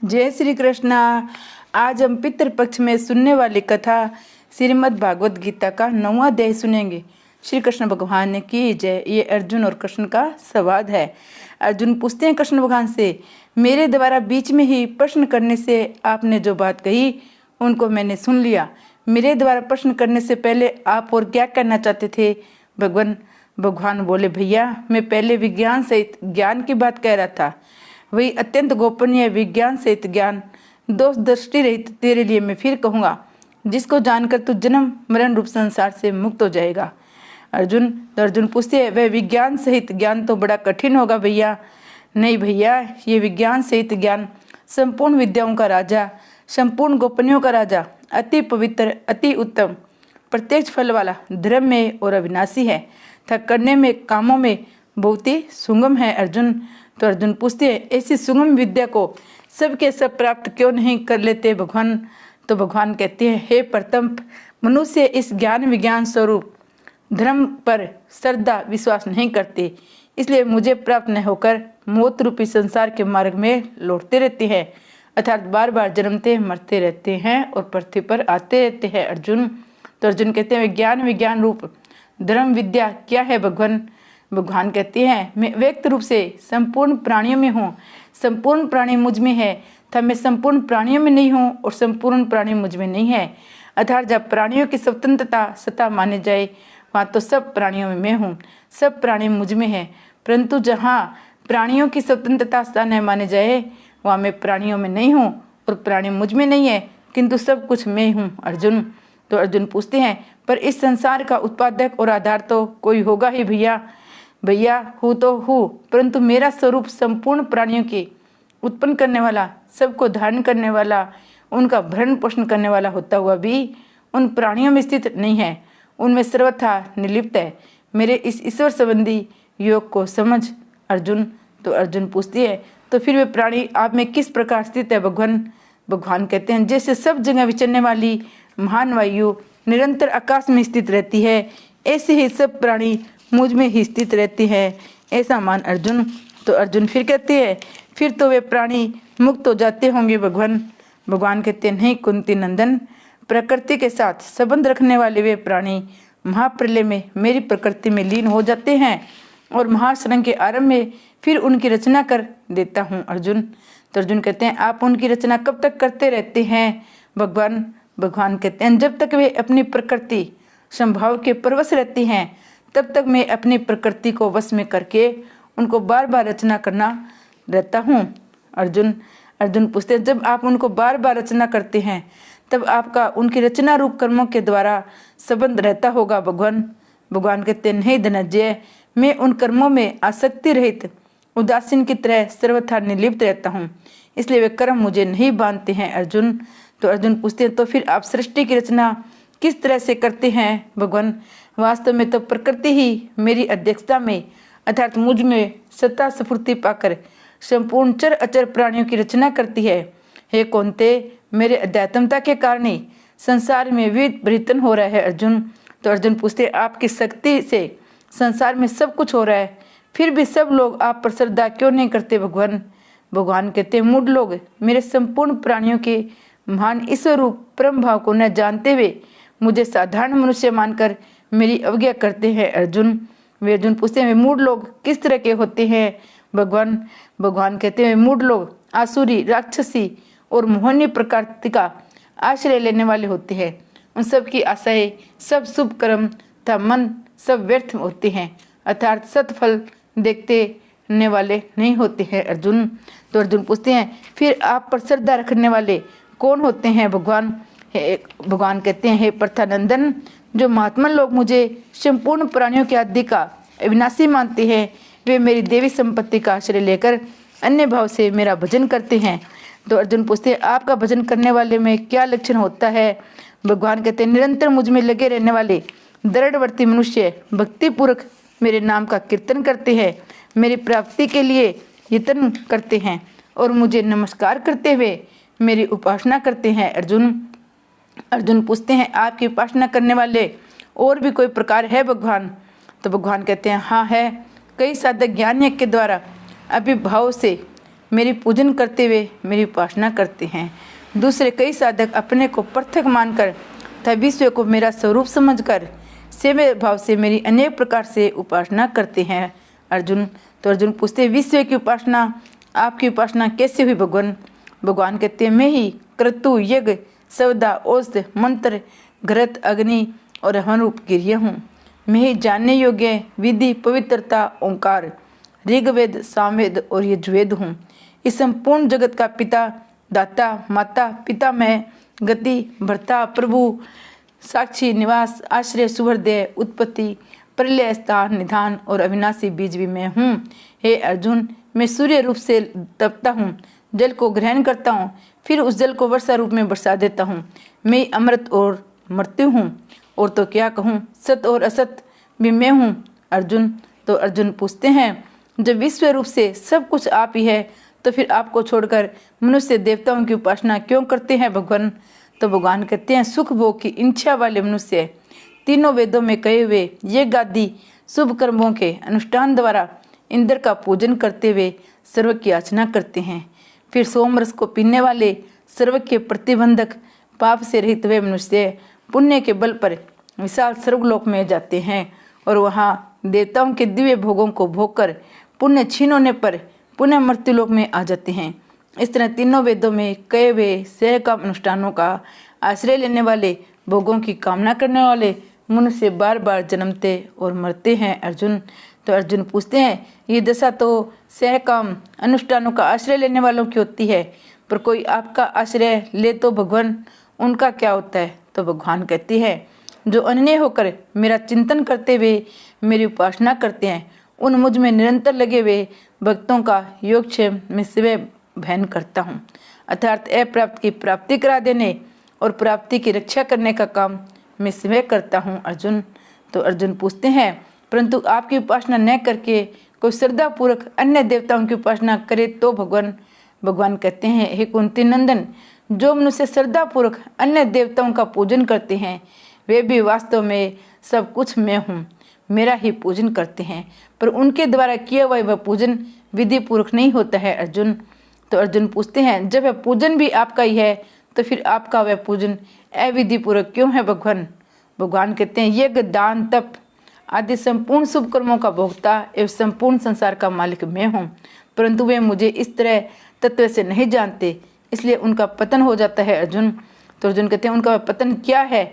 जय श्री कृष्णा। आज हम पितृपक्ष में सुनने वाली कथा श्रीमद् भागवत गीता का 9वां अध्याय सुनेंगे। श्री कृष्ण भगवान की जय। ये अर्जुन और कृष्ण का संवाद है। अर्जुन पूछते हैं कृष्ण भगवान से, मेरे द्वारा बीच में ही प्रश्न करने से आपने जो बात कही उनको मैंने सुन लिया। मेरे द्वारा प्रश्न करने से पहले आप और क्या कहना चाहते थे? भगवान बोले, भैया मैं पहले विज्ञान सहित ज्ञान की बात कह रहा था। वही अत्यंत गोपनीय विज्ञान सहित ज्ञान, दोष दृष्टि रहित तेरे लिए मैं फिर कहूँगा, जिसको जानकर तू जन्म मरण रूप संसार से मुक्त हो जाएगा। अर्जुन पूछते हैं, वह विज्ञान सहित ज्ञान तो बड़ा कठिन होगा भैया। नहीं भैया, ये विज्ञान सहित ज्ञान संपूर्ण विद्याओं का राजा, संपूर्ण गोपनीयों का राजा, अति पवित्र, अति उत्तम, प्रत्यक्ष फल वाला, धर्म में और अविनाशी है तथा करने में, कामों में बहुत ही सुगम है। अर्जुन पूछते हैं, ऐसी सुगम विद्या को सबके सब प्राप्त क्यों नहीं कर लेते भगवान? तो भगवान कहते हैं, हे प्रथम, मनुष्य इस ज्ञान विज्ञान स्वरूप धर्म पर श्रद्धा विश्वास नहीं करते, इसलिए मुझे प्राप्त न होकर मौत रूपी संसार के मार्ग में लौटते रहते हैं, अर्थात बार बार जन्मते मरते रहते हैं और पृथ्वी पर आते रहते हैं। अर्जुन कहते हैं, ज्ञान विज्ञान रूप धर्म विद्या क्या है भगवान कहते हैं, मैं व्यक्त रूप से संपूर्ण प्राणियों में हूँ, संपूर्ण प्राणी मुझ में है तथा मैं संपूर्ण प्राणियों में नहीं हूँ और संपूर्ण प्राणी मुझ में नहीं है। अर्थात जब प्राणियों की स्वतंत्रता सत्ता माने जाए वहाँ तो सब प्राणियों में मैं हूँ, सब प्राणी मुझ में है, परंतु जहाँ प्राणियों की स्वतंत्रता सत्ता न माने जाए वहाँ मैं प्राणियों में नहीं हूँ और प्राणी मुझ में नहीं है, किंतु सब कुछ मैं हूँ। अर्जुन पूछते हैं, पर इस संसार का उत्पादक और आधार तो कोई होगा ही भैया हूँ तो हूँ, परंतु मेरा स्वरूप संपूर्ण प्राणियों की उत्पन्न करने वाला, सबको धारण करने वाला, उनका भरण पोषण करने वाला होता हुआ भी उन प्राणियों में स्थित नहीं है, उनमें सर्वथा निर्लिप्त है। मेरे इस ईश्वर संबंधी योग को समझ। अर्जुन पूछती है, तो फिर वे प्राणी आप में किस प्रकार स्थित है भगवान कहते हैं, जैसे सब जगह विचरने वाली महान वायु निरंतर आकाश में स्थित रहती है, ऐसे ही सब प्राणी मुझ में ही स्थित रहते हैं, ऐसा मान अर्जुन फिर कहते हैं, फिर तो वे प्राणी मुक्त हो जाते होंगे भगवान कहते हैं, नहीं कुंती नंदन, प्रकृति के साथ संबंध रखने वाले वे प्राणी महाप्रलय में मेरी प्रकृति में लीन हो जाते हैं और महाश्रृंग के आरंभ में फिर उनकी रचना कर देता हूँ। अर्जुन कहते हैं, आप उनकी रचना कब तक करते रहते हैं भगवान कहते हैं, जब तक वे अपनी प्रकृति संभाव के परवश रहती हैं तब तक मैं अपनी प्रकृति को वश में करके उनको बार बार रचना करना रहता हूँ। अर्जुन पूछते हैं, जब आप उनको बार बार रचना करते हैं तब आपका उनकी रचना रूप कर्मों के द्वारा संबंध रहता होगा भगवान कहते हैं, नहीं धनंजय, मैं उन कर्मों में आसक्ति रहित उदासीन की तरह सर्वथा निर्लिप्त रहता हूँ, इसलिए वे कर्म मुझे नहीं बांधते हैं। अर्जुन पूछते हैं, तो फिर आप सृष्टि की रचना किस तरह से करते हैं भगवान? वास्तव में तो प्रकृति ही मेरी अध्यक्षता में अर्थात मुझ में सत्ता स्फूर्ति पाकर संपूर्ण चर अचर प्राणियों की रचना करती है। हे कौन्ते, मेरे अध्यात्मता के कारण ही संसार में विविध परिवर्तन हो रहा है। अर्जुन पूछते हैं, आपकी शक्ति से संसार में सब कुछ हो रहा है, फिर भी सब लोग आप पर श्रद्धा क्यों नहीं करते भगवान कहते हैं, मूढ़ लोग मेरे संपूर्ण प्राणियों के महान ईश्वर रूप परम भाव को न जानते हुए मुझे साधारण मनुष्य मानकर मेरी अवज्ञा करते हैं। अर्जुन पूछते हैं, वे मूढ़ लोग किस तरह के होते हैं भगवान कहते हैं, मूढ़ लोग आसुरी, राक्षसी और मोहनी प्रकृति का आश्रय लेने वाले होते हैं। उन सब की आशाएं, सब शुभ कर्म तथा मन सब व्यर्थ होते हैं, अर्थात सत्फल देखने वाले नहीं होते हैं। अर्जुन पूछते हैं, फिर आप पर श्रद्धा रखने वाले कौन होते हैं भगवान कहते हैं, हे प्रथानंदन, जो महात्मा लोग मुझे संपूर्ण प्राणियों के आदि का अविनाशी मानते हैं, वे मेरी देवी संपत्ति का आश्रय लेकर अन्य भाव से मेरा भजन करते हैं। अर्जुन पूछते हैं, आपका भजन करने वाले में क्या लक्षण होता है भगवान कहते हैं, निरंतर मुझ में लगे रहने वाले दृढ़वर्ती मनुष्य भक्तिपूर्वक मेरे नाम का कीर्तन करते हैं, मेरी प्राप्ति के लिए यत्न करते हैं और मुझे नमस्कार करते हुए मेरी उपासना करते हैं। अर्जुन पूछते हैं, आपकी उपासना करने वाले और भी कोई प्रकार है भगवान? भगवान कहते हैं, हाँ है, कई साधक ज्ञान यज्ञ के द्वारा अभिभाव से मेरी पूजन करते हुए मेरी उपासना करते हैं। दूसरे कई साधक अपने को पृथक मानकर तथा विश्व को मेरा स्वरूप समझकर सेवा भाव से मेरी अनेक प्रकार से उपासना करते हैं। अर्जुन तो अर्जुन पूछते, विश्व की उपासना, आपकी उपासना कैसे हुई भगवान? भगवान कहते हैं, मैं ही क्रतु, यज्ञ, सवदा, औषध, मंत्र, घृत, अग्नि और हवन रूप क्रिया हूँ। मैं ही जानने योग्य विधि, पवित्रता, ओंकार, ऋग्वेद, सामवेद और यजुर्वेद हूँ। इस संपूर्ण जगत का पिता, दाता, माता, पिता मैं, गति, भर्ता, प्रभु, साक्षी, निवास, आश्रय, सुहृदय, उत्पत्ति, प्रलय, स्थान, निधान और अविनाशी बीज भी मैं हूँ। हे अर्जुन, मैं सूर्य रूप से तपता हूँ, जल को ग्रहण करता हूँ, फिर उस जल को वर्षा रूप में बरसा देता हूँ। मैं अमृत और मृत्यु हूँ, और तो क्या कहूँ, सत और असत भी मैं हूँ। अर्जुन तो अर्जुन पूछते हैं, जब विश्व रूप से सब कुछ आप ही है, तो फिर आपको छोड़कर मनुष्य देवताओं की उपासना क्यों करते हैं भगवान? तो भगवान कहते हैं, सुख भोग की इच्छा वाले मनुष्य तीनों वेदों में कहे हुए ये गादी शुभ कर्मों के अनुष्ठान द्वारा इंद्र का पूजन करते हुए सर्व की याचना करते हैं। फिर सोमरस को पीने वाले सर्व के प्रतिबंधक पाप से रहित हुए मनुष्य पुण्य के बल पर विशाल स्वर्गलोक में जाते हैं और वहाँ देवताओं के दिव्य भोगों को भोग कर पुण्य छीन होने पर पुनः मृत्युलोक में आ जाते हैं। इस तरह तीनों वेदों में कहे हुए सह काम अनुष्ठानों का आश्रय लेने वाले, भोगों की कामना करने वाले मनुष्य बार बार जन्मते और मरते हैं। अर्जुन तो अर्जुन पूछते हैं, ये दशा तो सह काम अनुष्ठानों का आश्रय लेने वालों की होती है, पर कोई आपका आश्रय ले तो भगवान उनका क्या होता है? तो भगवान कहती है, जो अन्य होकर मेरा चिंतन करते हुए मेरी उपासना करते हैं, उन मुझ में निरंतर लगे हुए भक्तों का योगक्षेम में सिवे बहन करता हूँ। अर्थात अप्राप्त की प्राप्ति करा देने और प्राप्ति की रक्षा करने का काम मैं सिवे करता हूँ। अर्जुन तो अर्जुन पूछते हैं, परंतु आपकी उपासना न करके कोई श्रद्धा पूर्वक अन्य देवताओं की उपासना करे तो भगवान कहते हैं, हे कुंती नंदन, जो मनुष्य श्रद्धा पूर्वक अन्य देवताओं का पूजन करते हैं वे भी वास्तव में सब कुछ मैं हूँ, मेरा ही पूजन करते हैं, पर उनके द्वारा किया हुआ वह पूजन विधि पूर्वक नहीं होता है। अर्जुन तो अर्जुन पूछते हैं, जब वह पूजन भी आपका ही है तो फिर आपका वह पूजन अविधि पूर्वक क्यों है भगवान कहते हैं, यज्ञ, दान, तप आदि संपूर्ण शुभ कर्मों का भोक्ता एवं संपूर्ण संसार का मालिक मैं हूँ, परंतु वे मुझे इस तरह तत्व से नहीं जानते, इसलिए उनका पतन हो जाता है। अर्जुन तो अर्जुन कहते हैं, उनका पतन क्या है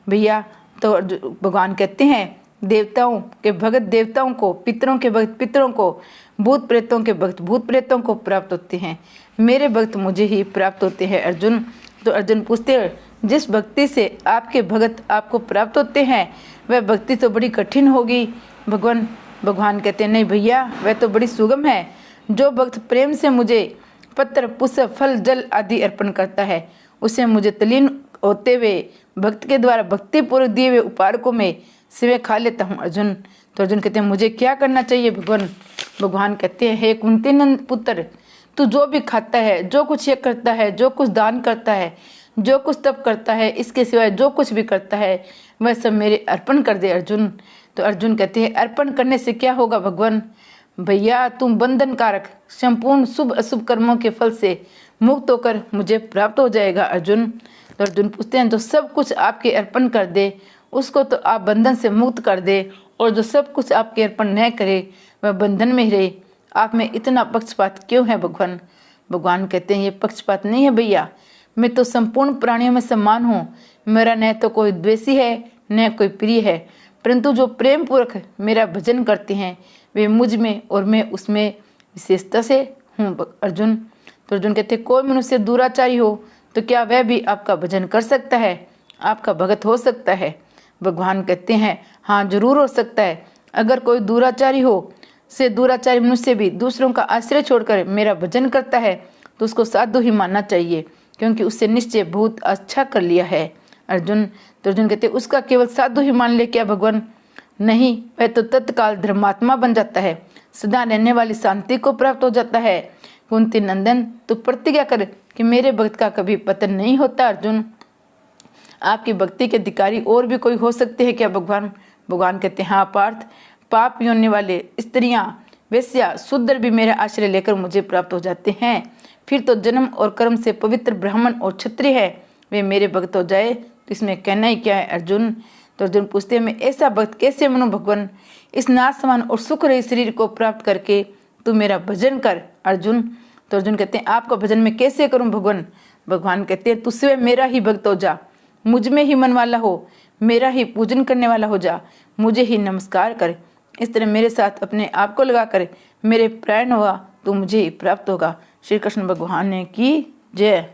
भैया? तो भगवान कहते हैं, देवताओं के भगत देवताओं को, पितरों के भक्त पितरों को, भूत प्रेतों के भक्त भूत प्रेतों को प्राप्त होते हैं, मेरे भक्त मुझे ही प्राप्त होते हैं। अर्जुन तो अर्जुन पूछते हैं, जिस भक्ति से आपके भगत आपको प्राप्त होते हैं वह भक्ति तो बड़ी कठिन होगी भगवान कहते हैं, नहीं भैया, वह तो बड़ी सुगम है। जो भक्त प्रेम से मुझे पत्र, पुष्प, फल, जल आदि अर्पण करता है, उसे मुझे तलीन होते हुए भक्त के द्वारा भक्ति पूर्वक दिए हुए उपहारकों में सिवे खा लेता हूँ। अर्जुन तो अर्जुन कहते हैं, मुझे क्या करना चाहिए भगवान कहते हैं, हे कुंती नंद पुत्र, तू जो भी खाता है, जो कुछ ये करता है, जो कुछ दान करता है, जो कुछ तप करता है, इसके सिवाय जो कुछ भी करता है वह सब मेरे अर्पण कर दे। अर्जुन तो अर्जुन कहते हैं, अर्पण करने से क्या होगा भैया? तुम बंधन कारक संपूर्ण शुभ अशुभ कर्मों के फल से मुक्त होकर मुझे प्राप्त हो जाएगा। अर्जुन तो अर्जुन पूछते हैं, जो सब कुछ आपके अर्पण कर दे उसको तो आप बंधन से मुक्त कर दे, और जो सब कुछ आपके अर्पण न करे वह बंधन में ही रहे। आप में इतना पक्षपात क्यों है भगवान कहते हैं, ये पक्षपात नहीं है भैया, मैं तो संपूर्ण प्राणियों में समान हूँ, मेरा न तो कोई द्वेषी है न कोई प्रिय है, परंतु जो प्रेम पूर्वक मेरा भजन करते हैं वे मुझ में और मैं उसमें विशेषता से हूँ। अर्जुन तो अर्जुन कहते हैं, कोई मनुष्य दुराचारी हो तो क्या वह भी आपका भजन कर सकता है, आपका भगत हो सकता है? भगवान कहते हैं, हाँ जरूर हो सकता है। अगर कोई दुराचारी हो से दुराचारी मनुष्य भी दूसरों का आश्रय छोड़कर मेरा भजन करता है तो उसको साधु ही मानना चाहिए, क्योंकि उससे निश्चय बहुत अच्छा कर लिया है। अर्जुन तो अर्जुन कहते, उसका केवल साधु ही मान ले क्या भगवान? नहीं, वह तो तत्काल धर्मात्मा बन जाता है, सदा रहने वाली शांति को प्राप्त हो जाता है। कुंती नंदन, तू प्रतिज्ञा कर कि मेरे भक्त का कभी पतन नहीं होता। अर्जुन, आपकी भक्ति के अधिकारी और भी कोई हो सकते हैं क्या भगवान कहते हैं, हाँ पार्थ, पाप योनि वाले स्त्रियां, वैश्या शूद्र भी मेरा आश्रय लेकर मुझे प्राप्त हो जाते हैं। फिर तो जन्म और कर्म से पवित्र ब्राह्मण और क्षत्रिय है वे मेरे भक्त हो जाए तो इसमें कहना ही क्या है अर्जुन। तो अर्जुन पूछते हैं मैं ऐसा भक्त कैसे बनूं भगवान, इस नाशवान और सुख रहित शरीर को प्राप्त करके तू मेरा भजन कर अर्जुन। तो अर्जुन कहते हैं आपका भजन मैं कैसे करूं भगवान। भगवान कहते हैं तू स्वयं मेरा ही भक्त हो जा, मुझ में ही मन वाला हो, मेरा ही पूजन करने वाला हो जा, मुझे ही नमस्कार कर। इस तरह मेरे साथ अपने आप को लगा कर मेरे प्राण हुआ तो मुझे ही प्राप्त होगा। श्री कृष्ण भगवान ने की जय।